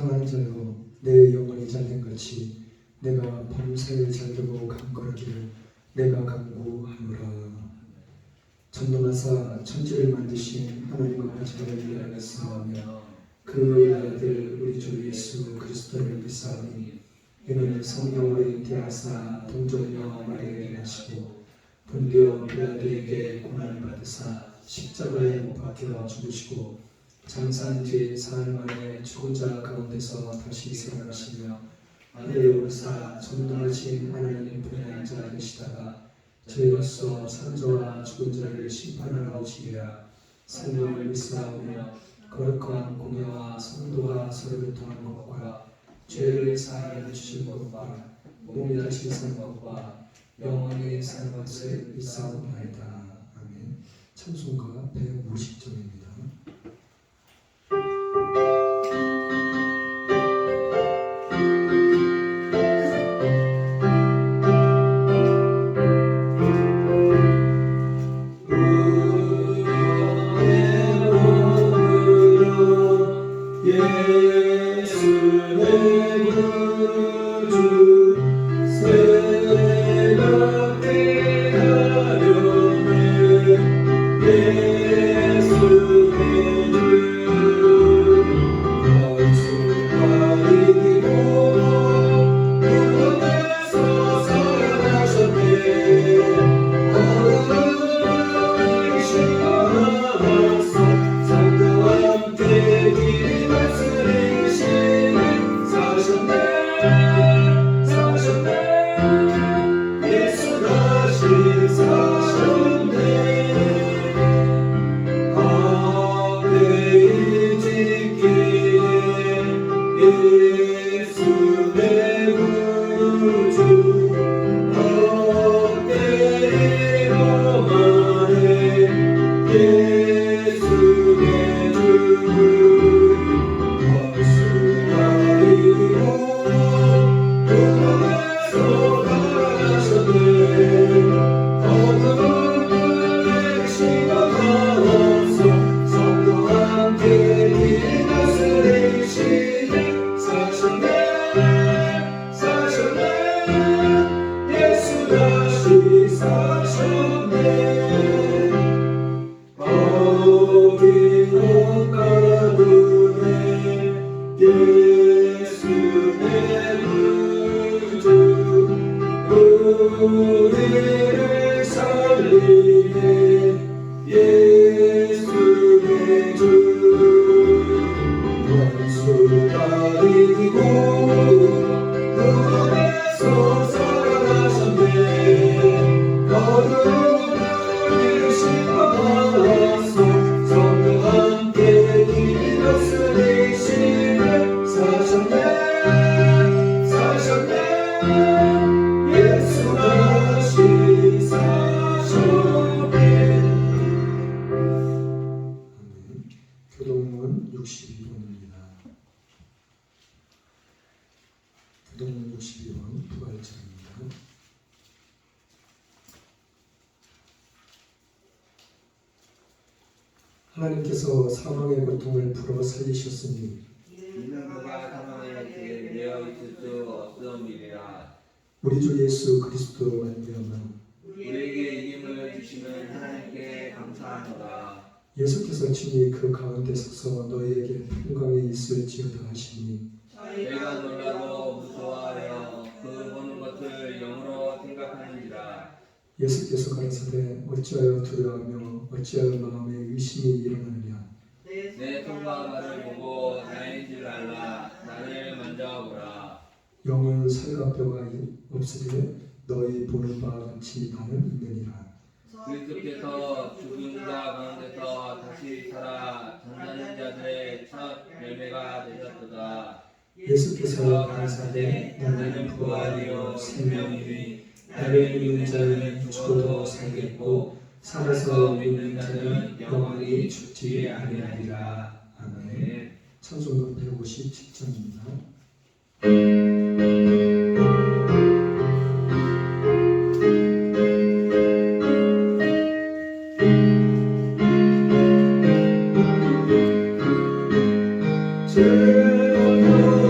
강한 자여 내 영혼이 잘된같이 내가 범사에 잘되고 강건하기를 내가 간구하노라. 전능하사 천지를 만드신 하나님과 저를 위하였사오며 그 아들 우리 주 예수 그리스도를 믿사오니 이는 성령으로 잉태하사 동정녀 마리아에게 나시고 본디오 빌라도에게 고난을 받으사 십자가에 못 박혀 죽으시고 장사한 뒤 사흘 만에 죽은 자 가운데서 다시 살아나시며 하늘에 오르사 전능하신 하나님 분의 앉아 계시다가 저희로서 산자와 죽은 자를 심판하러 오시리라. 성령을 믿사오며 거룩한 공예와 성도가 서로를 통한 것과 죄를 사하여 주신 것과 몸이 다시 사는 것과 영원히 사는 것을 믿사옵나이다. 아멘. 찬송가 150점입니다. 우리를 살리네 예수의 주 원수가 이기고 어둠에서 살아나셨네 어둠을 심어서 성령 함께 이것을 이시네 사셨네 교동문 62번입니다. 교동문 62번 부활절입니다. 하나님께서 사망의 고통을 풀어 살리셨으니 이는 그가 사망의 길에 매여 있을 수 없음이니라. 우리 주 예수 그리스도로 말미암아 우리에게 이김을 주시는 하나님께 감사하노라. 예수께서 친히 그 가운데 서서 너희에게 평강이 있을지어다 하시니 저희가 놀라고 무서워하여 그 보는 것을 영으로 생각하는지라. 예수께서 가라사대 어찌하여 두려워하며 어찌하여 마음에 의심이 일어나느냐 내 손과 발을 보고 나인 줄 알라. 나를 만져보라. 영은 살과 뼈가 없으되 너희 보는 바와 같이 나는 있느니라. 그리스도께서 죽은 자 가운데서 다시 살아 잠자는 자들의 첫 열매가 되셨도다. 예수께서 가라사대 나는 부활이요 생명이니 나를 믿는 자는 죽어도 살겠고 살아서 믿는 자는 영원히 죽지 아니하리라. 아멘. 찬송가 157장입니다. 주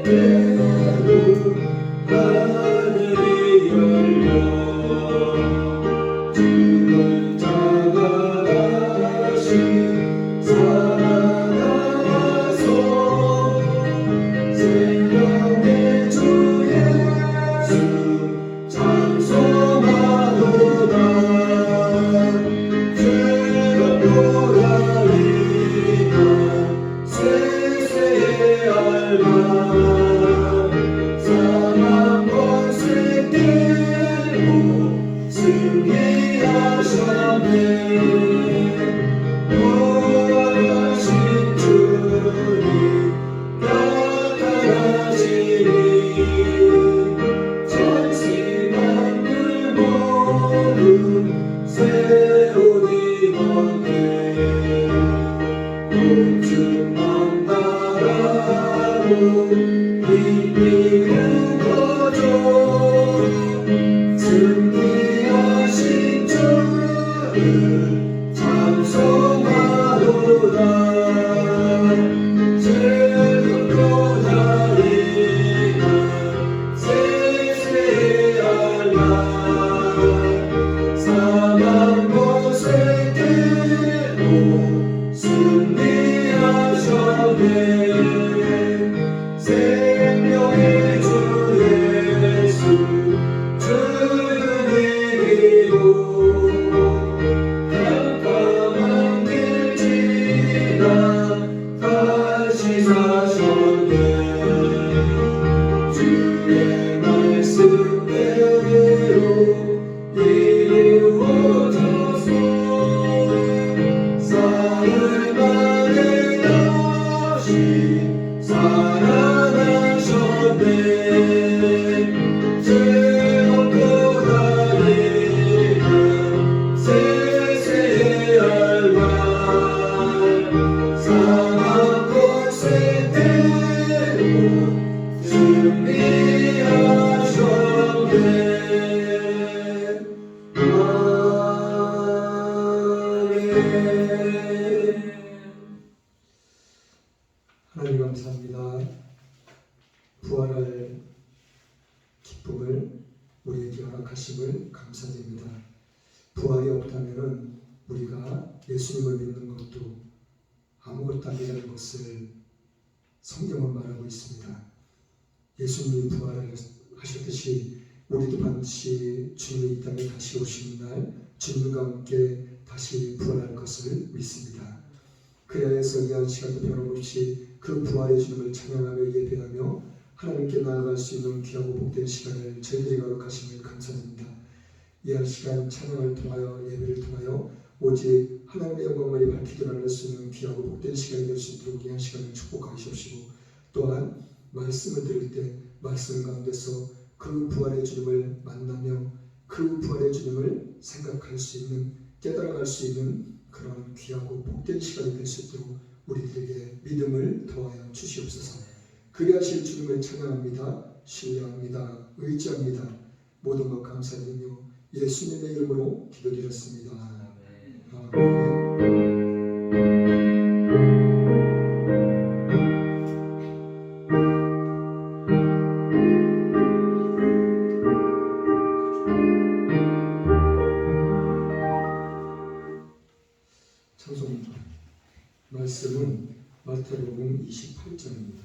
때로 하늘이 열려 죽은 자가 다시 살아나서 생명의 주 예수 찬송하도다. 즐겁도다 이만 세세의 알바 사망 권세 깨고 승리하셨네. 부활하신 주님 나타나시니 천지 만물 모두 새 옷 입었네. 옥중만 바라고 빛비는 거죠. 승리하신 주를 찬송하도다. 즐겁도다 이만 세세의 알바 사망 권세 깨고 승리하셨네. 생명의 주 예수 주는 이기고 깜깜한 길 지나 다시 사셨네. 주의 말씀대로 이루어져서 사흘 만에 다시 살아나셨네. 즐겁도다 이만 세세의 알바 사망 권세 깨고 승리하셨네. 하나님 감사합니다. 부활할 기쁨을 우리에게 허락하심을 감사드립니다. 부활이 없다면 우리가 예수님을 믿는 것도 아무것도 아니라는 것을 성경은 말하고 있습니다. 예수님이 부활하셨듯이 우리도 반드시 주님이 이 땅에 다시 오시는 날 주님과 함께 다시 부활할 것을 믿습니다. 그 안에서 이한 시간도 변함없이 그 부활의 주님을 찬양하며 예배하며 하나님께 나아갈 수 있는 귀하고 복된 시간을 저희들이 허락하심을 감사드립니다. 이한 시간 찬양을 통하여 예배를 통하여 오직 하나님의 영광만이 밝히 드러날 수 있는 귀하고 복된 시간이 될 수 있도록 이한 시간을 축복하시옵시고 또한 말씀을 들을 때 말씀 가운데서 그 부활의 주님을 만나며 그 부활의 주님을 생각할 수 있는 깨달아갈 수 있는 그런 귀하고 복된 시간이 될 수 있도록 우리들에게 믿음을 더하여 주시옵소서. 그리하실 주님을 찬양합니다. 신뢰합니다. 의지합니다. 모든 것 감사드리며 예수님의 이름으로 기도드렸습니다. 아멘. 찬송 말씀은 마태복음 28장입니다.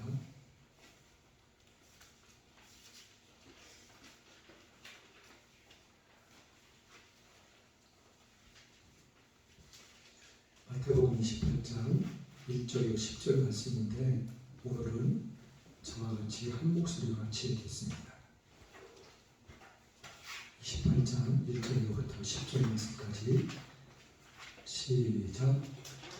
마태복음 28장 1절에 10절 말씀인데 오늘은 저와 같이 한 목소리로 같이 읽겠습니다. 28장 1절부터 10절 말씀까지 시작.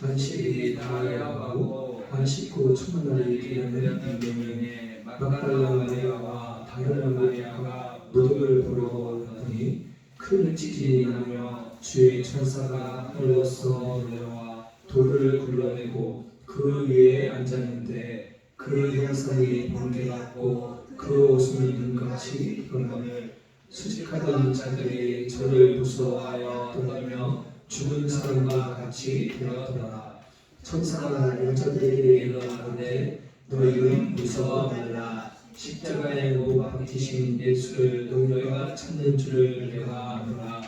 안식일이 다가가고 안식 후 첫날이 되려는 이명에 막달라 마리아와 다른 마리아가 무덤을 보러 갔더니 큰 지진이 나며 주의 천사가 하늘로서 내려와 돌을 굴러내고 그 위에 앉았는데 그 형상이 번개 같고 그 옷은 눈같이 hir었거늘 수직하던 자들이 저를 무서워하여 떨며 죽은 사람과 같이 되었더라. 천사가 여자들에게 이르렀는데 너희는 무서워 말라. 십자가에 못 박히신 예수를 너희가 찾는 줄을 내가 알아.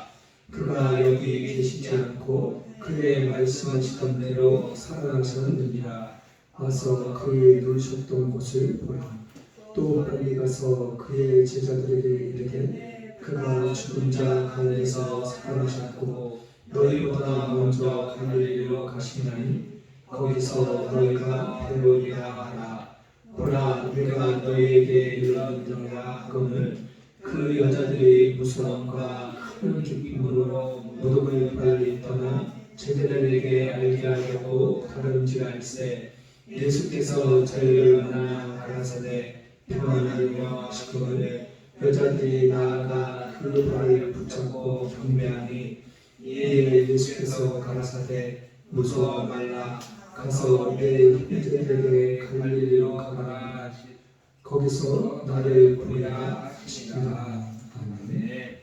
그가 여기 계시지 않고 그의 말씀하시던 대로 살아나셨느니라. 와서 그의 누우셨던 곳을 보라. 또 빨리 가서 그의 제자들에게 이르되 그가 죽은 자 가운데서 살아나셨고 너희보다 먼저 갈릴리로 가시나니 거기서 너희가 배우리라 하라. 보라, 내가 너희에게 이르노니와 하거늘 그 여자들이 무서움과 큰 기쁨으로 무덤을 빨리 떠나 제자들에게 알게 하려고 다른질할세. 예수께서 저희를 만나 가라사대 평안하여 하시거늘 여자들이 나아가 그 발을 붙잡고 경배하니 이에 예수께서 가라사대 무서워 말라. 가서 내 형제들에게 갈릴리로 가라. 거기서 나를 보리라 하시니라. 아멘. 네.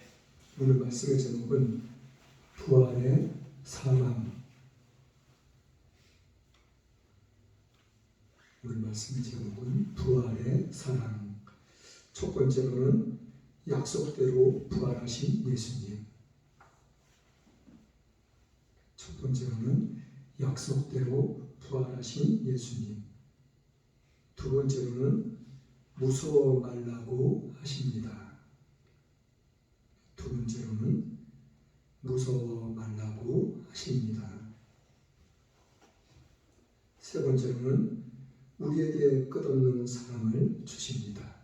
오늘 말씀의 제목은 부활의 사랑. 오늘 말씀의 제목은 부활의 사랑. 첫 번째로는 약속대로 부활하신 예수님. 첫 번째로는 약속대로 부활하신 예수님. 두 번째로는 무서워 말라고 하십니다. 두 번째로는 무서워 말라고 하십니다. 세 번째로는 우리에게 끝없는 사랑을 주십니다.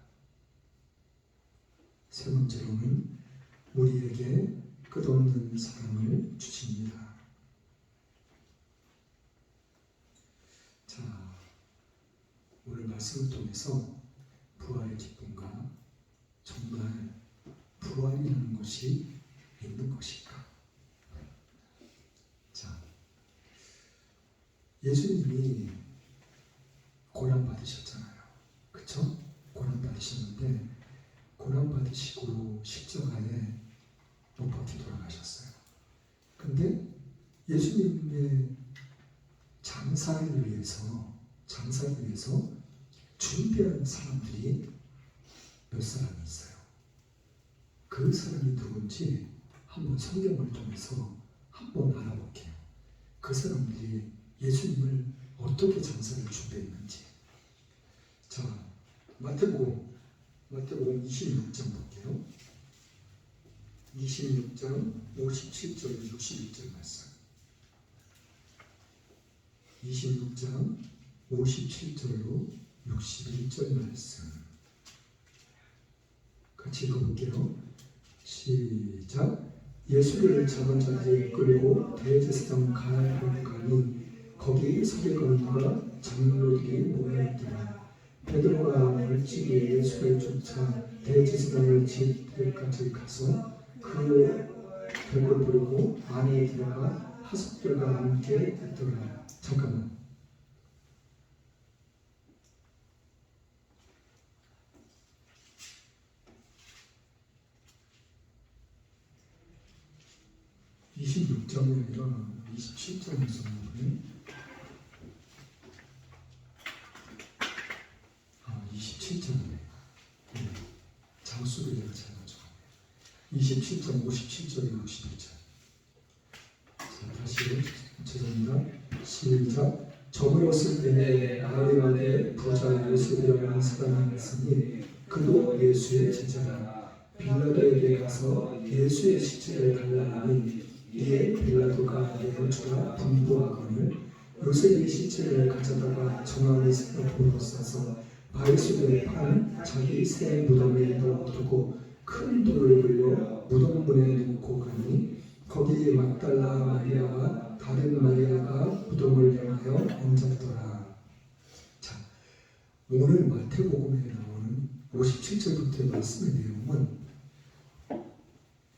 세 번째로는 우리에게 끝없는 사랑을 주십니다. 자, 오늘 말씀을 통해서 부활의 기쁨과 정말 부활이라는 것이 있는 것일까? 자, 예수님이 고난 받으셨잖아요. 그쵸? 고난 받으셨는데 고난 받으시고 십자가에 못 박혀 돌아가셨어요. 근데 예수님의 장사를 위해서 준비한 사람들이 몇 사람이 있어요. 그 사람이 누군지 한번 성경을 통해서 한번 알아볼게요. 그 사람들이 예수님을 어떻게 장사를 준비했는지. 자, 마태복음 26장 볼게요. 26장 57절 61절 말씀. 26장 57절로 61절 말씀 같이 읽어볼게요. 시작. 예수를 잡은 자들이 끌고 대제사장 가야바로 가니 거기 서기관과 장로들이 모여있더라. 베드로가 멀찍이 예수를 쫓아 대제사장을 집 때까지 가서 그 벽을 부르고 안에 들어가 하석들과 함께 있더라. 잠깐만. (26장이) 아니라 27장에서 보면 27장이네. 장수를 제가 잘 맞춰가네요. 27장 57절 61절. 자, 다시 죄송합니다. 시작. 저물었을 때에 아리마대 부자 요셉이라는 사람이 있으니 그도 예수의 제자라. 빌라도에게 가서 예수의 시체를 달라하니 이에 빌라도가 내어주라 분부하거늘 요셉의 시체를 가져다가 정함이 생각으로 싸서 바위속에 판 자기 새 무덤에 넣어두고 큰 돌을 굴려 무덤 문에 놓고 가니 거기 막달라 마리아와 다른 마리아가 무덤을 향하여 앉았더라. 자, 오늘 마태복음에 나오는 57절부터의 말씀의 내용은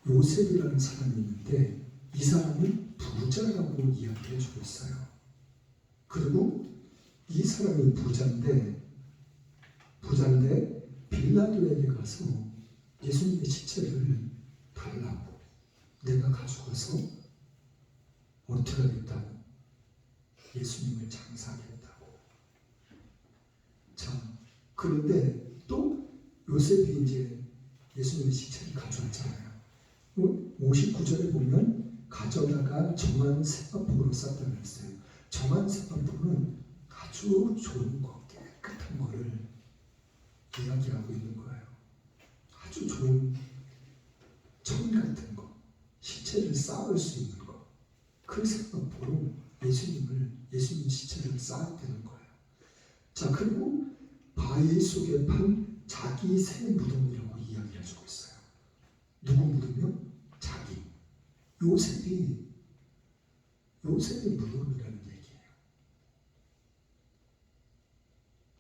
요셉이라는 사람이 있는데 이 사람은 부자라고 이야기해 주고 있어요. 그리고 이 사람이 부자인데 빌라도에게 가서 예수님의 시체를 달라고, 내가 가져가서 어떻게 하겠다고, 예수님을 장사하겠다고. 자, 그런데 또 요셉이 이제 예수님의 시체를 가져왔잖아요. 59절에 보면 가져다가 정한 셋바둑으로 쌌다고 했어요. 정한 셋바둑은 아주 좋은 거, 깨끗한 거를 이야기하고 있는 거예요. 아주 좋은 청 같은 거, 시체를 쌓을 수 있는 거, 그 셋바둑으로 예수님 시체를 쌓았다는 거예요. 자, 그리고 바위 속에 판 자기 새 무덤이라고 이야기를 해주고 있어요. 누구 무덤이요? 자기. 요셉이 무덤이라는 얘기예요.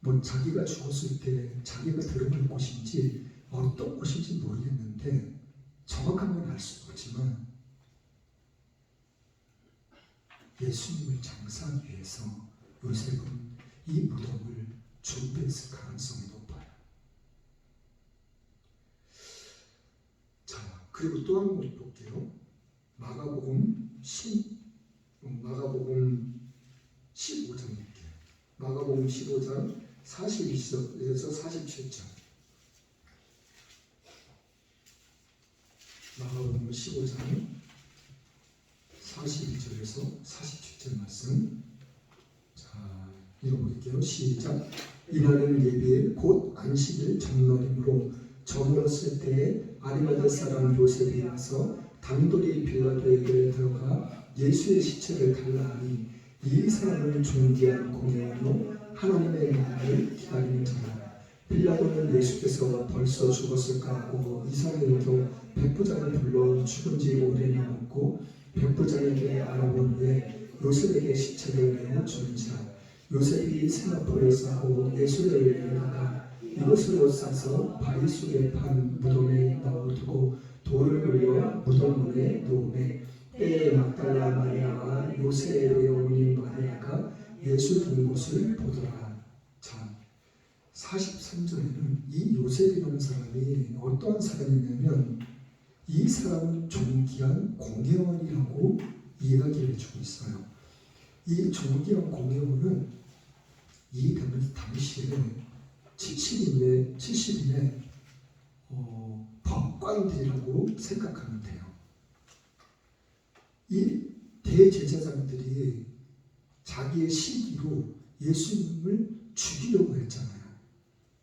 뭐 자기가 죽었을 때 자기가 들어갈 곳인지 어떤 곳인지 모르겠는데 정확한 건 알 수는 없지만 예수님을 장사하기 위해서 요셉은 이 무덤을 준비했을 가능성이 높아요. 자, 그리고 또 한 번 볼게요. 마가복음 15장 볼게요. 마가복음 15장 42절에서 47절. 마가복음 15장 42절에서 47절 말씀. 자, 읽어볼게요. 시작. 이날은 예비일 곧 안식일 전날이므로 저물었을 때에 아리마대 사람 요셉이 와서 단돌이 빌라도에게 들어가 예수의 시체를 달라 하니 이 사람은 존귀한 공예원으로 하나님의 나라를 기다리는 자라. 빌라도는 예수께서 벌써 죽었을까 하고 이상히 여겨 백부장을 불러 죽은 지 오래나 묻고 백부장에게 알아본 후에 요셉에게 시체를 내어 주는지라. 요셉이 세마포를 싸고 예수를 내다가 이것으로 싸서 바위 속에 판 무덤에 넣어두고 돌을 흘려 무덤 문에 놓으매 때에 막달라 마리아와 요셉의 어머니 마리아가 예수 둔 곳을 보더라. 자, 43절에는 이 요셉이라는 사람이 어떠한 사람이냐면 이 사람은 존귀한 공예원이라고 이야기를 해주고 있어요. 이 존귀한 공예원은 이 당시에 70인의 법관들이라고 생각하면 돼요. 이 대제사장들이 자기의 시기로 예수님을 죽이려고 했잖아요.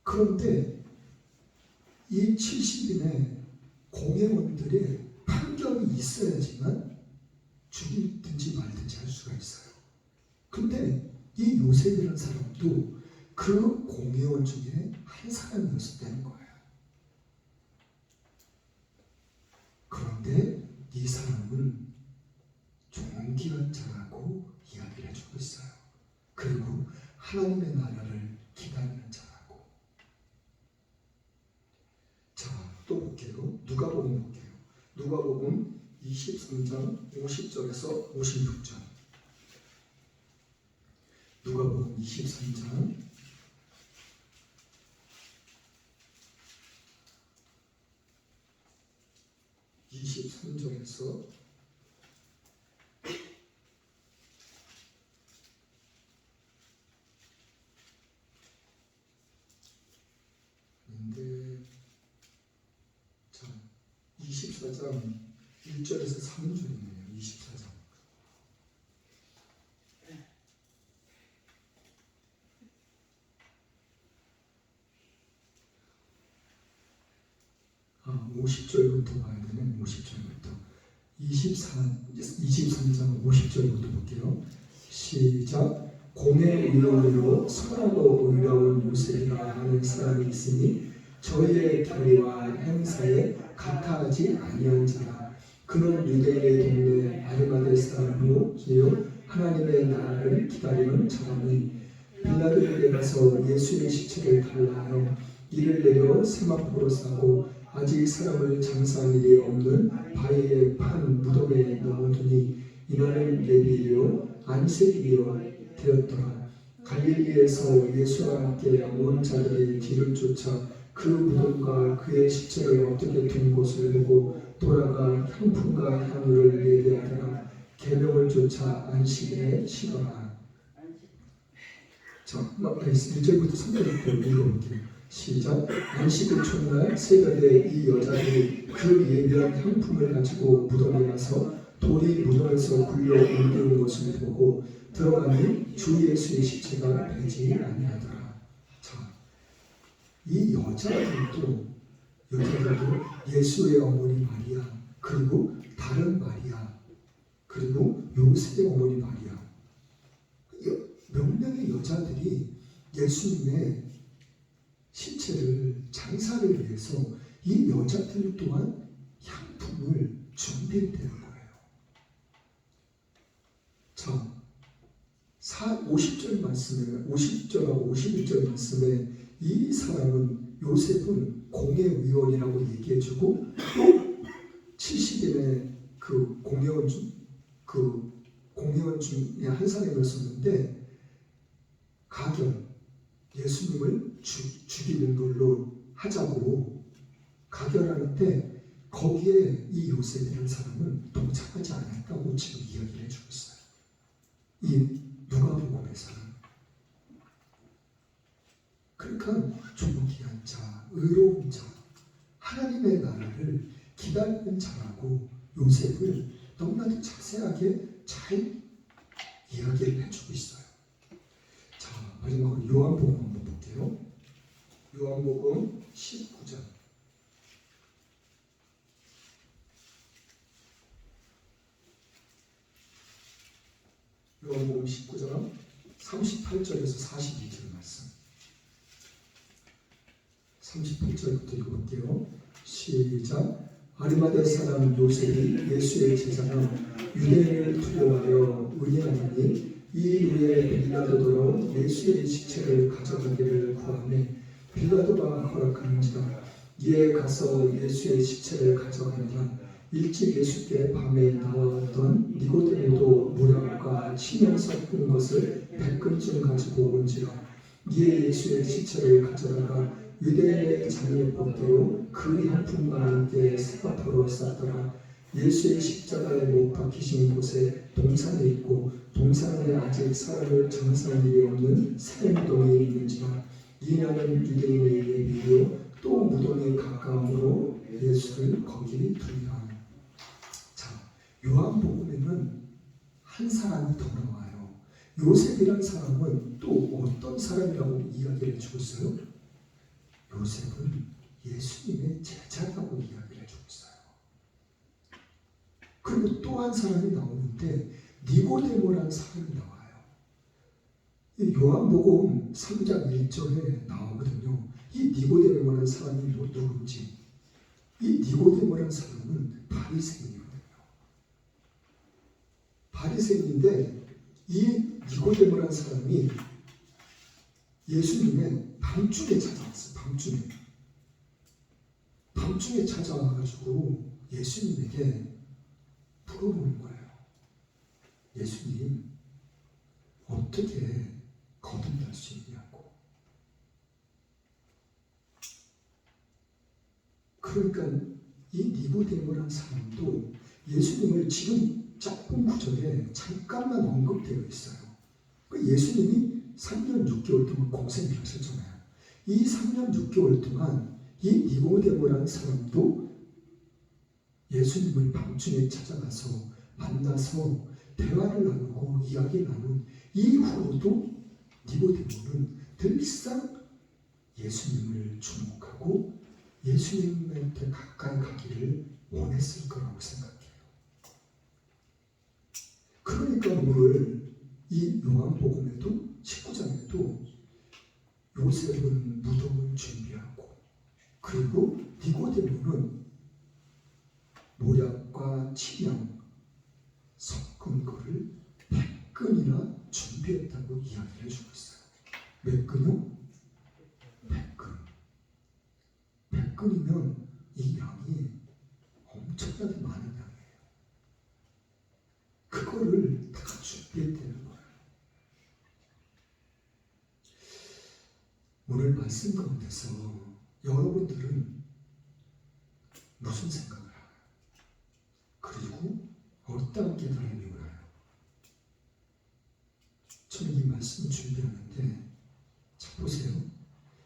그런데 이 70인의 공회원들의 판결이 있어야지만 죽이든지 말든지 할 수가 있어요. 근데 이 요셉이라는 사람도 그 공회원 중에 한 사람이었다는 거예요. 그런데 이 사람은 존귀한 자라고 이야기를 해주고 있어요. 그리고 하나님의 나라를 기다리는 자라고. 자, 또 볼게요. 누가복음 볼게요. 누가복음 23장 50절에서 56절. 누가복음 23장 23절에서 24장 1절에서 3절이네요. 24장. 아, 50절부터 봐야 되네. 50절부터. 23장 50절부터 볼게요. 시작. 공의 의원으로 선하고 의로운 요셉이라 하는 사람이 있으니 저희의 결의와 행사에 같아하지 아니한 자라. 그는 유대인의 동네 아리마대 사람으로 하나님의 나라를 기다리는 자라니 빌라도에게 가서 예수의 시체를 달라하여 이를 내려 세마포로 싸고 아직 사람을 장사한 일이 없는 바위에 판 무덤에 넣어두니 이날은 예비일이요 안식일이요 되었더라. 갈릴리에서 예수와 함께 온 자들이 뒤를 쫓아 그 무덤과 그의 시체를 어떻게 둔 곳을 보고 돌아가 향품과 향유를 예배하더라. 계명을 쫓아 안식일에 쉬더라. 자, 1절부터 3절부터 읽어볼게요. 시작. 안식일 첫날 새벽에 이 여자들이 그 예비한 향품을 가지고 무덤에 가서 돌이 무덤에서 굴려 옮겨온 것을 보고 들어가니 주 예수의 시체가 되지 아니하더라. 자, 이 여자들도 예수의 어머니 마리아, 그리고 다른 마리아, 그리고 요셉의 어머니 마리아, 몇 명의 여자들이 예수님의 시체를 장사를 위해서 이 여자들 또한 향품을 준비했다는 거예요. 자, 50절 말씀에 50절하고 51절 말씀에 이 사람은 요셉은 공회위원이라고 얘기해주고 또 70인의 그 공회원 중에 한 사람이었었는데 가결 예수님을 죽이는 걸로 하자고 가결하는데 거기에 이 요셉이라는 사람은 동참하지 않았다고 지금 이야기를 해주고 있어요. 이 누가복음에서는. 그러니까 존귀한 자, 의로운 자, 하나님의 나라를 기다리는 자라고 요셉을 너무나도 자세하게 잘 이야기를 해주고 있어요. 자, 마지막으로 요한복음 한번 볼게요. 요한복음 19장. 요한복음 19장 38절에서 42절 말씀. 38절부터 읽어볼게요. 시작. 아리마대 사람 요셉이 예수의 제자나 유대인을 두려워하여 의뢰하니 이 일에 빌라도로 예수의 시체를 가져가기를 구하매 빌라도가 허락하는지라. 이에 가서 예수의 시체를 가져가니라. 일찍 예수께 밤에 나왔던 니고데모도 모략과 침향 섞은 것을 100근쯤 가지고 온지라. 이에 예수의 시체를 가져다가 유대인의 장례 법대로 그 향품과 함께 세바포로 쌌더라. 예수의 십자가에 못 박히신 곳에 동산이 있고 동산에 아직 사람을 장사할 일이 없는 새 무덤이 있는지라. 이날은 유대인의 예비요 또 무덤이 가까움으로 예수를 거기 두리라. 자, 요한복음에는 한 사람이 더 나와요. 요셉이란 사람은 또 어떤 사람이라고 이야기를 해주고 있어요? 요셉은 예수님의 제자라고 이야기를 해주고 있어요. 그리고 또 한 사람이 나오는데 니고데모라는 사람이 나와요. 이 요한복음 3장 1절에 나오거든요. 이 니고데모라는 사람이 누군지. 이 니고데모라는 사람은 바리새인이거든요. 바리새인인데 이 니고데모라는 사람이 예수님의 밤중에 찾아왔어요. 밤중에 찾아와가지고 예수님에게 물어보는 거예요. 예수님, 어떻게 거듭날 수 있냐고. 그러니까 이 니고데모라는 사람도 예수님을 지금 짧은 구절에 잠깐만 언급되어 있어요. 예수님이 3년 6개월 동안 공생을 하셨잖아요. 이 3년 6개월 동안 이 니고데모라는 사람도 예수님을 밤중에 찾아가서 만나서 대화를 나누고 이야기를 나눈 이후로도 니고데모는 늘상 예수님을 주목하고 예수님한테 가까이 가기를 원했을 거라고 생각해요. 그러니까 오늘 이 요한복음에도 19장에도 요셉은 무덤을 준비하고 그리고 니고데모는 모략과 침향 섞은 거를 100근이나 준비했다고 이야기를 해주고 있어요. 몇 근요? 100근. 100근이면 이 양이 엄청나게 많은 양이에요. 그거를 다 준비했다는 거예요. 오늘 말씀 가운데서 여러분들은 무슨 생각을 하나요? 그리고 어떤 깨달음이 오나요? 저는 이 말씀 준비하는데 자 보세요.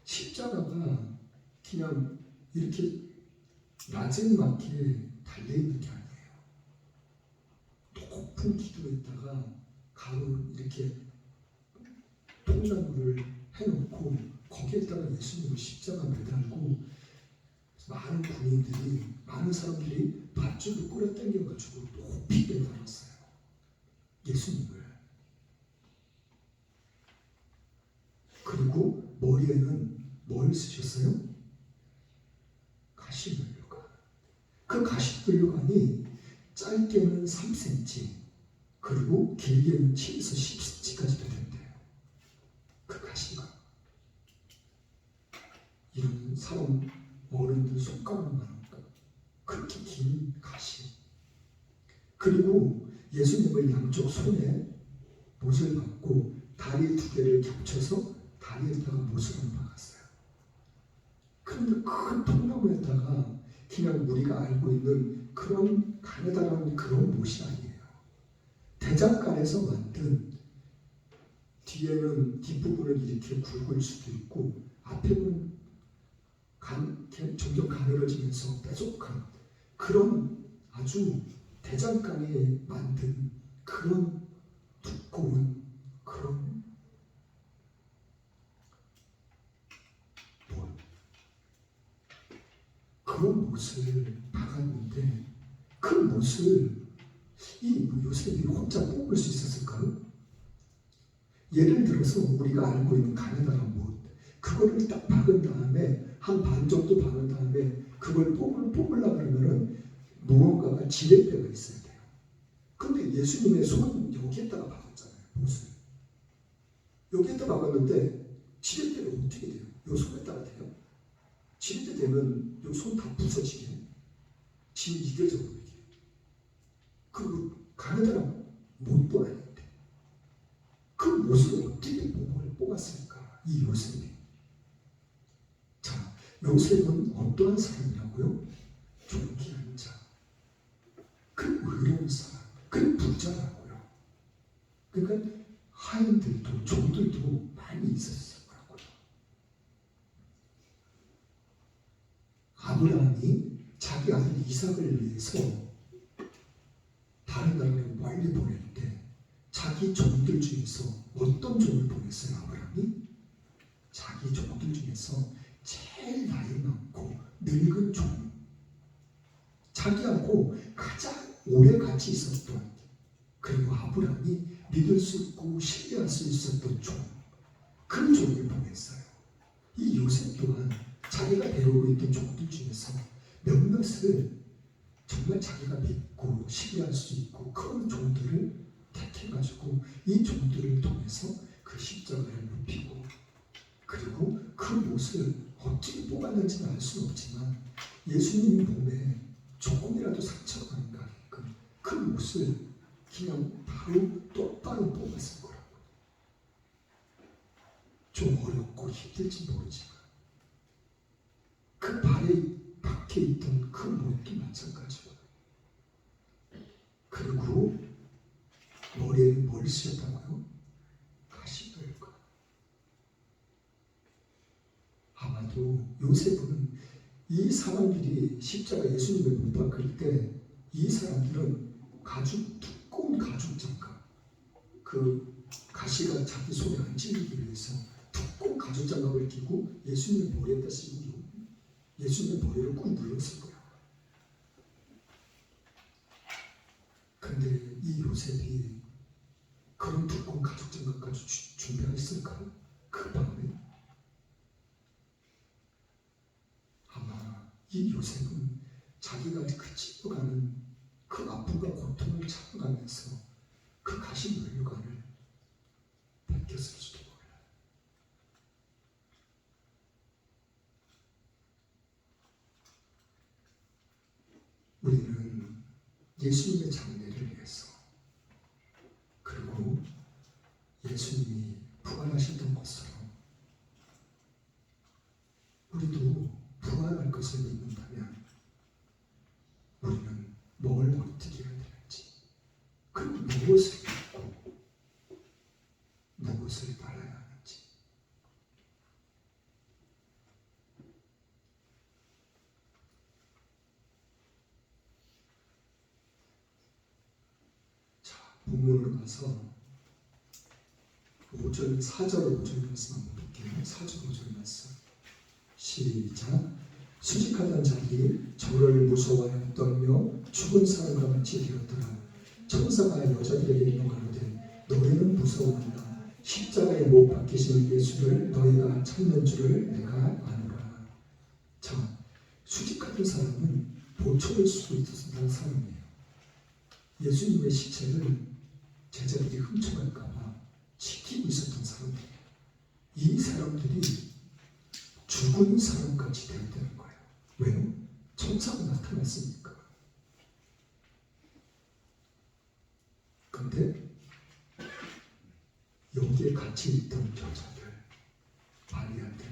십자가가 그냥 이렇게 나쟁맞게 달려있는 게 아니에요. 높은 기둥에다가 가로 이렇게 통나무를 해놓고 거기에다가 예수님을 십자가 매달고 많은 군인들이, 많은 사람들이 밧줄을 끌어당겨가지고 높이 매달았어요. 예수님을. 그리고 머리에는 뭘 쓰셨어요? 가시면류관. 그 가시면류관이 짧게는 3cm, 그리고 길게는 7에서 10cm까지도 된대요. 그 가시가. 이런 사람 어른들 손가락만한 그렇게 긴 가시. 그리고 예수님을 양쪽 손에 못을 박고 다리 두 개를 겹쳐서 다리에다가 못을 박았어요. 그런데 큰 통나무에다가 그냥 우리가 알고 있는 그런 가느다란 그런 못이 아니에요. 대장간에서 만든, 뒤에는 뒷부분을 이렇게 굵을 수도 있고 앞에는 점점 가늘어지면서 뾰족한 그런 아주 대장간에 만든 그런 두꺼운 그런 못, 그런 못을 박았는데 그 못을 이 요셉이 혼자 뽑을 수 있었을까요? 예를 들어서 우리가 알고 있는 가느다란 못, 그거를 딱 박은 다음에 한 반 정도 박은 다음에 그걸 뽑으려고 그러면은 무언가가 지렛대가 있어야 돼요. 근데 예수님의 손은 여기에다가 박았잖아요. 못을. 여기에다 박았는데 지렛대가 어떻게 돼요? 요 손에다가 돼요? 지렛대 되면 요 손 다 부서지게 짐 이겨져 버리게. 그리고 가느다란 못도 아닌데 그 못을 어떻게 뽑았을까? 이 요셉이. 자, 요셉은 어떠한 사람이라고요? 존귀한 자, 그 의로운 사람, 그 부자라고요. 그러니까 하인들도 종들도 많이 있었을 거라고요. 아브라함이 자기 아들 이삭을 위해서 다른 나라에 멀리 보낼 때 자기 종들 중에서 어떤 종을 보냈어요? 아브라함이 자기 종들 중에서 제일 나이 많고 늙은 종, 자기하고 가장 오래 같이 있었던, 그리고 아브라함이 믿을 수 있고 신뢰할 수 있었던 종, 그 종을 보냈어요. 이 요셉 또한 자기가 배우고 있던 종들 중에서 몇몇을 정말 자기가 믿고 신뢰할 수 있고 그런 종들을 택해가지고 이 종들을 통해서 그 십자가를 눕히고, 그리고 그 못을 어떻게 뽑았는지는 알 수는 없지만 예수님 몸에 조금이라도 상처가 안 가게끔 그 못을 그냥 바로 똑바로 뽑았을 거라고. 좀 어렵고 힘들지 모르지만 그 발에 박혀 있던 그 못도 마찬가지고, 그리고 머리에 뭘 쓰였다고요? 가시떨과. 아마도 요셉은 이 사람들이 십자가 예수님을 못 박을 때 이 사람들은 두꺼운 가죽 장갑, 그 가시가 자기 손에 안 찔리기 위해서 두꺼운 가죽 장갑을 끼고 예수님의 머리에다 씌우고 예수님의 머리를 꾹 눌렀을 거예요. 근데 이 요셉이 그런 두꺼운 가죽 장갑까지 준비했을까요? 그 밤에? 아마 이 요셉은 자기가 그 찝어가는 그 아픔과 고통을 참아가면서 그 가시 면류관을 벗겼을지도 몰라요. 우리는 예수님의 장례를 위해서, 그리고 예수님이 부활하셨던 것처럼 우리도 부활할 것을 믿는다면 우리는 뭘 어떻게 해야 되는지, 그리고 무엇을 믿고 무엇을 따라야 하는지, 본문으로 가서 5절 4절 5절 말씀 한번 볼게요. 4절 5절 말씀 시작. 수직하던 자들이 저를 무서워하여 떨며 죽은 사람과 같이 되었더라. 천사가 여자들에게 명하되 너희는 무서워한다. 십자가에 못 박히신 예수를 너희가 찾는 줄을 내가 아노라. 자, 수직하던 사람은 보초를 쓰고 있었던 사람이에요. 예수님의 시체를 제자들이 훔쳐갈까봐 지키고 있었던 사람들이에요. 이 사람들이 죽은 사람같이 되었다는 거예요. 왜요? 천사가 나타났으니까. 근데 여기에 같이 있던 여자들, 마리아들,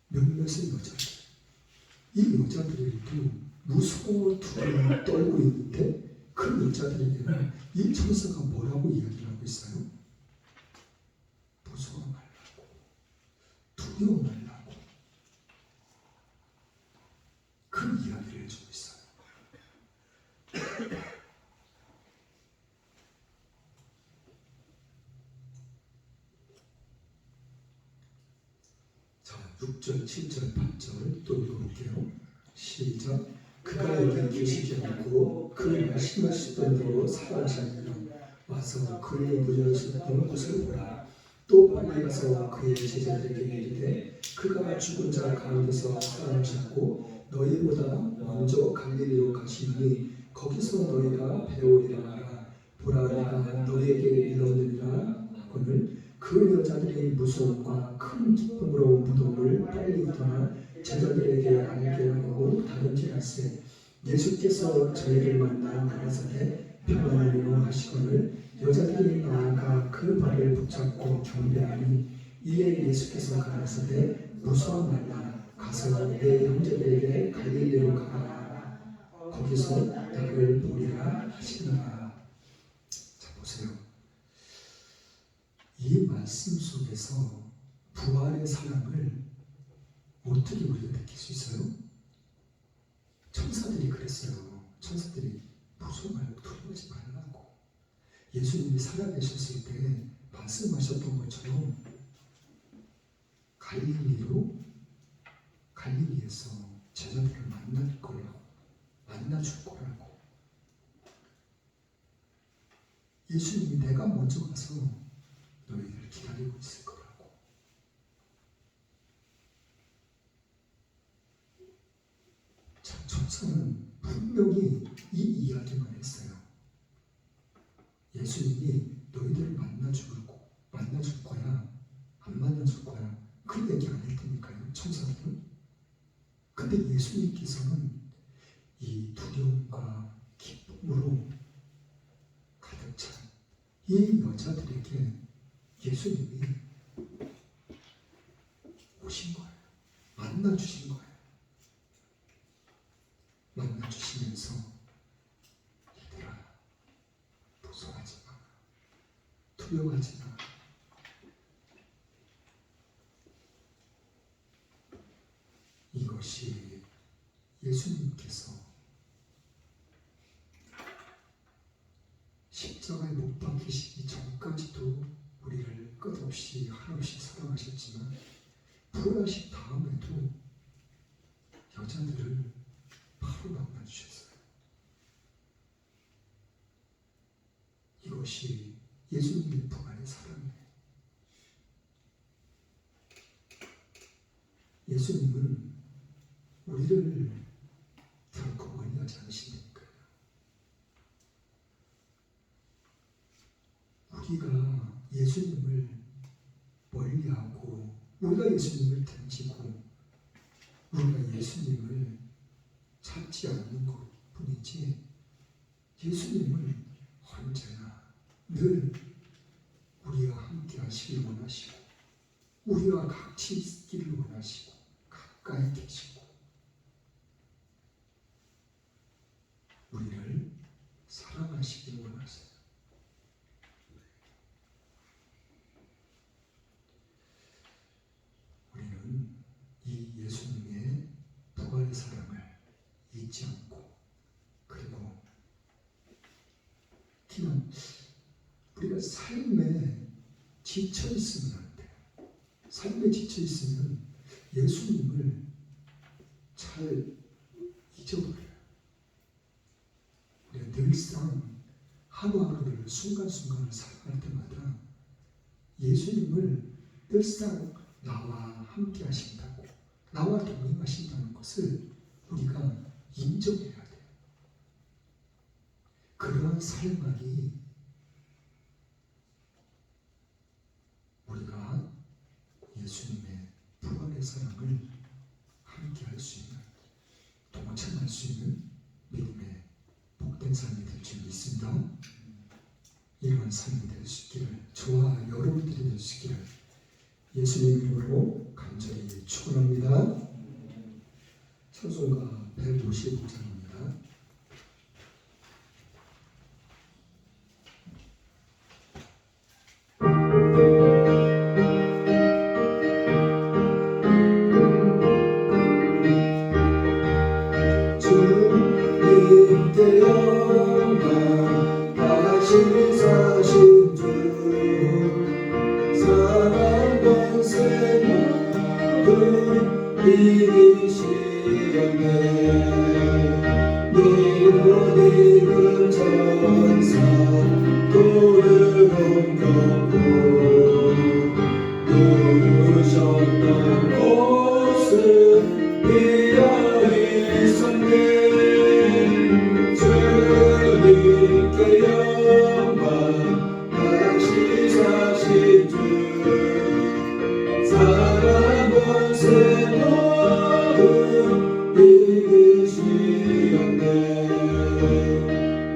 몇몇의 여자들, 이 여자들도 무서워 두려워 떨고 있는데 그 여자들에게는 이 천사가 뭐라고 이야기를 하고 있어요? 무서워 말라고, 두려워 말라고 그 이야기를 해주고 있어요. 자, 6절, 7절, 8절 또 읽어볼게요. 시작. 그가 여기 계시지 않고 그 말씀하시던 대로 살아가시니라. 와서 그의 무전하셨던 곳을 보라. 또 빨리 가서 그의 제자들에게 이르되 그가 죽은 자 가운데서 살아나셨고 너희보다 먼저 갈릴리로 가시니 거기서 너희가 배우리라 하라. 보라 내가 너희에게 이르느니라 하거늘 그 여자들이 무서움과 큰 기쁨으로 무덤을 빨리 떠나 제자들에게 알게 하고 다른지라세. 예수께서 저희를 만나 가라사대 평안하리로 하시거늘 여자들이 나아가 그 발을 붙잡고 경배하니 이에 예수께서 가라사대 무서워 말라. 가서 내 형제들에게 갈릴리로 가라. 거기서 나를 보리라 하시니라. 자, 보세요. 이 말씀 속에서 부활의 사랑을 어떻게 우리가 느낄 수 있어요? 천사들이 그랬어요. 천사들이 무서워 말고 두려워하지 말라고. 예수님이 살아계셨을 때 말씀하셨던 것처럼 갈릴리에서 제자들을 만날 거라고, 만나줄 거라고. 예수님이 내가 먼저 가서 너희들을 기다리고 있을 거라고. 천사는 분명히 이 이야기만 했어요. 예수님이 너희들을 만나줄 거야, 안 만나줄 거야. 그 얘기 안 했다니까요, 천사들은. 근데 예수님께서는 이 두려움과 기쁨으로 가득 찬 이 여자들에게 예수님이 오신 거예요. 만나주신 거예요. 만나주시면서 얘들아 무서워하지 마, 두려워하지 마. 이것이 예수님께서 십자가에 못 박히시기 전까지도 우리를 끝없이 한없이 사랑하셨지만 부활하신 다음에도 여자들을 바로 만나주셨어요. 이것이 예수님의 부활의 사랑이에요. 예수님은 우리를 결코 멀리하지 않으신다니까요. 우리가 예수님을 멀리하고 우리가 예수님을 던지고 우리가 예수님을 찾지 않는 것 뿐이지 예수님은 언제나 늘 우리와 함께 하시길 원하시고 우리와 같이 있기를 원하시고 가까이 계시고 우리를 사랑하시길 원하세요. 우리는 이 예수님의 부활의 사랑을 잊지 않고 그리고 그냥 우리가 삶에 지쳐 있으면 안 돼요. 삶에 지쳐 있으면 예수님을 잘 잊어버려요. 우리가 늘상 하루하루를 순간순간을 살아갈 때마다 예수님을 늘상 나와 함께 하신다고, 나와 동행하신다는 것을 우리가 인정해야 돼요. 그러한 삶만이 우리가 예수님의 부활의 사랑을 함께 할 수 있는, 동참할 수 있는 믿음의 복된 삶이 될 줄 믿습니다. 이러한 삶이 될 수 있기를, 저와 여러분들이 될 수 있기를 예수님 이름으로 간절히 축원합니다. 찬송가 155장입니다. 주님께 영광 다시 사신 주 사랑 권세 모두 이기시었네. 누구니 그 천사 돌을 옮겼고 누우셨던 곳은 비어 있었네. 주님께 영광 다시 사신 주 사랑 권세 모두 이기시었네.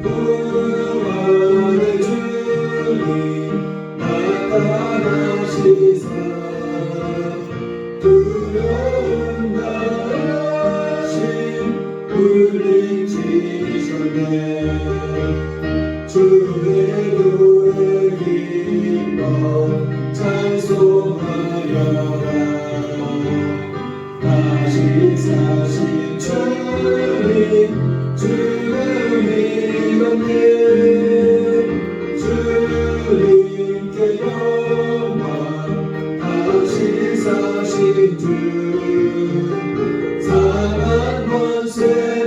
부활의 주님 나타나시사 두려움 당하신 물리치셨네. 주의 교회 기뻐 찬송하여라. 다시 사신 주님 주님이었네. 주님께 영광 다시 사신 주 사랑 권세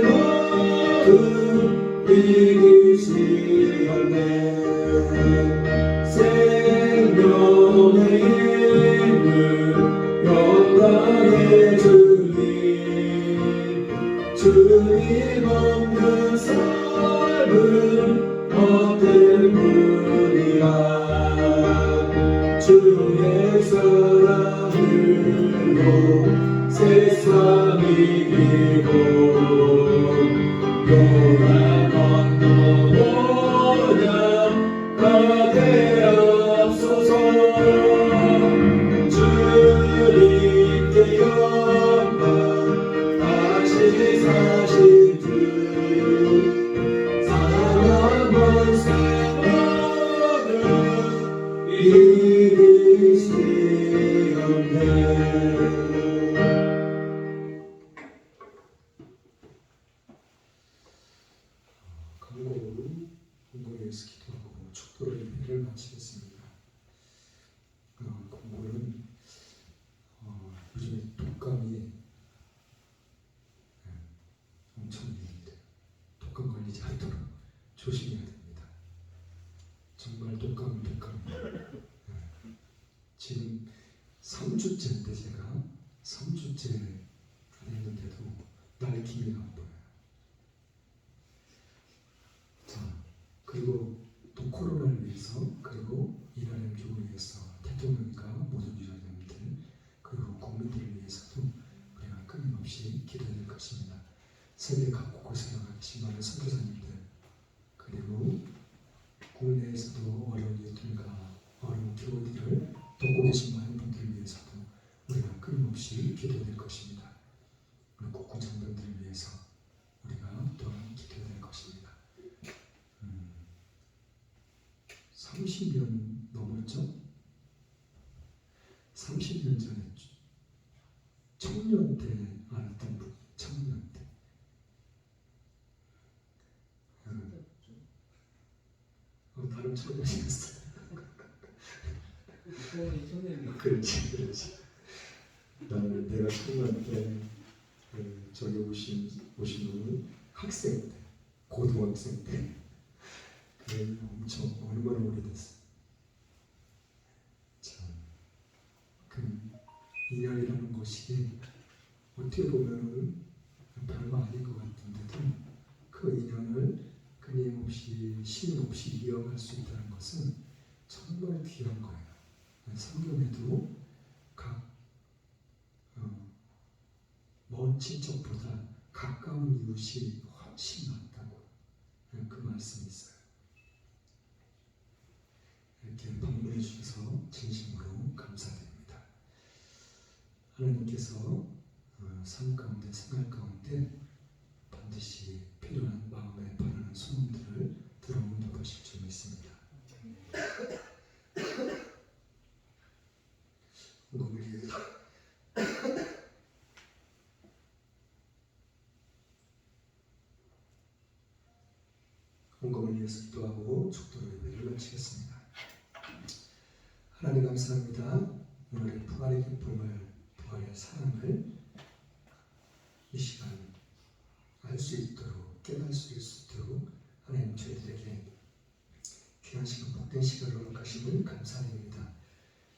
모두 이기시었네. 생명의 힘을 영광의 주님 주님 없는 삶은 헛된 뿐이라. 주의 사랑으로 세상 이기고 요란 건너보냐 가게 앞서서 주님께 영광 다시 사신 주 사랑 권세 모두 이기시었네. 강곡으로 공고에서 기도하고 축도로 예배를 마치겠습니다. 공고는 요즘에 독감이 엄청 유행돼요. 독감 걸리지 않도록 조심해야 됩니다. 정말 독감은 독감이에요. 지금 3주째인데 제가 3주째 됐는데도 날김이 안 보여요. 자, 그리고 또 코로나를 위해서, 그리고 이 나라의 교회를 위해서, 대통령과 모든 유전자들, 그리고 국민들을 위해서도 우리가 끊임없이 기도해야 될 것입니다. 세계 각 곳곳에 나가 계신 많은 선교사님들, 그리고 국내에서도 어려운 이웃들과 어려운 교회들을 돕고 계신 많은 분들을 위해서도 우리가 끊임없이 기도해야 될 것입니다. 그리고 국군 장병들을 위해서 우리가 또한 기도해야 될 것입니다. 30년 넘었죠? 30년 전에 청년 때 알았던 분, 청년 때. 나름 청년이었어요. 소원이 손님. 그렇지. 나는 내가 처음 할때 저기 오신 분은 학생 때, 고등학생 때, 그 엄청 얼마나 오래됐어. 참, 그 인연이라는 것이 어떻게 보면은 별거 아닌 것 같은데도 그 인연을 끊임없이 쉼없이 이어갈 수 있다는 것은 정말 귀한 거예요. 성경에도 각 먼 친척보다 가까운 이웃이 훨씬 많다고 그 말씀이 있어요. 이렇게 방문해 주셔서 진심으로 감사드립니다. 하나님께서 삶 가운데 생활 가운데 반드시 필요한 마음에 바라는 소원들을 들어 응답하실 줄 믿습니다. 헌금을 위해서 기도하고 축도를 예배를 마치겠습니다. 하나님 감사합니다. 오늘의 부활의 기쁨을, 부활의 사랑을 이 시간 알 수 있도록, 깨달을 수 있도록 하나님 저희들에게 귀한 시간, 복된 시간을 허락하심을 감사드립니다.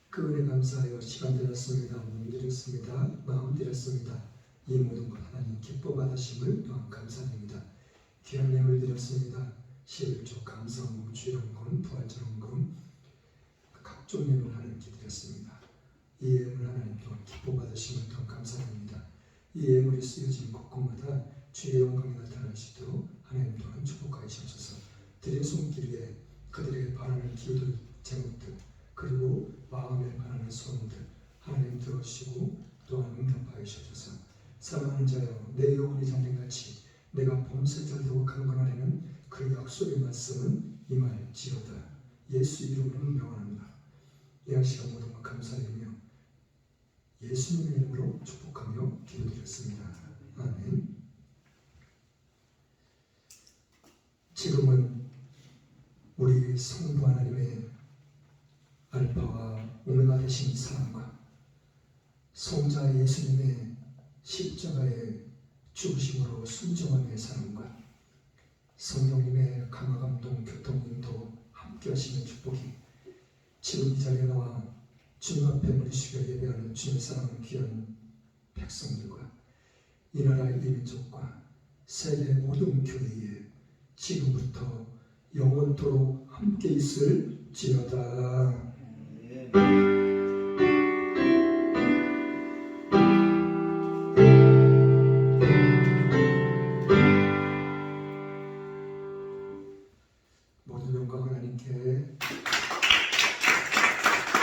그 은혜 감사하여 시간 드렸습니다. 몸 드렸습니다. 마음 드렸습니다. 이 모든 것 하나님 기뻐 받으심을 또한 감사드립니다. 귀한 예물 드렸습니다. 11조 감사헌금, 주일헌금, 부활절헌금 각종 예물 하나님께 드렸습니다. 이 예물 하나님 또한 기뻐 받으심을 또한 감사드립니다. 이 예물이 쓰여진 곳곳마다 주의 영광이 나타나시도록 하나님 또한 축복하시옵소서. 드린 손길 위에 그들에게 바라는 기도들, 제목들, 그리고 마음에 바라는 소원들 하나님 들어주시고 또한 응답하시옵소서. 사랑하는 자여, 내 영혼이 잠든같이 내가 범죄자들도 강건하려는 그 약속의 말씀은 임할지어다. 예수 이름으로 명하노라. 이 시간 모든 것 감사드리며 예수님의 이름으로 축복하며 기도드렸습니다. 아멘. 지금은 우리 성부 하나님의 알파와 오메가 되신 사랑과 성자 예수님의 십자가의 죽으심으로 순종함의 사랑과 성령님의 감화감동, 교통인도 함께 하시는 축복이 지금 이 자리에 나와 주님 앞에 무리 숙여 예배하는 주님의 사랑하는 귀한 백성들과 이 나라 이 민족과 세계 모든 교회에 지금부터 영원토록 함께 있을지어다.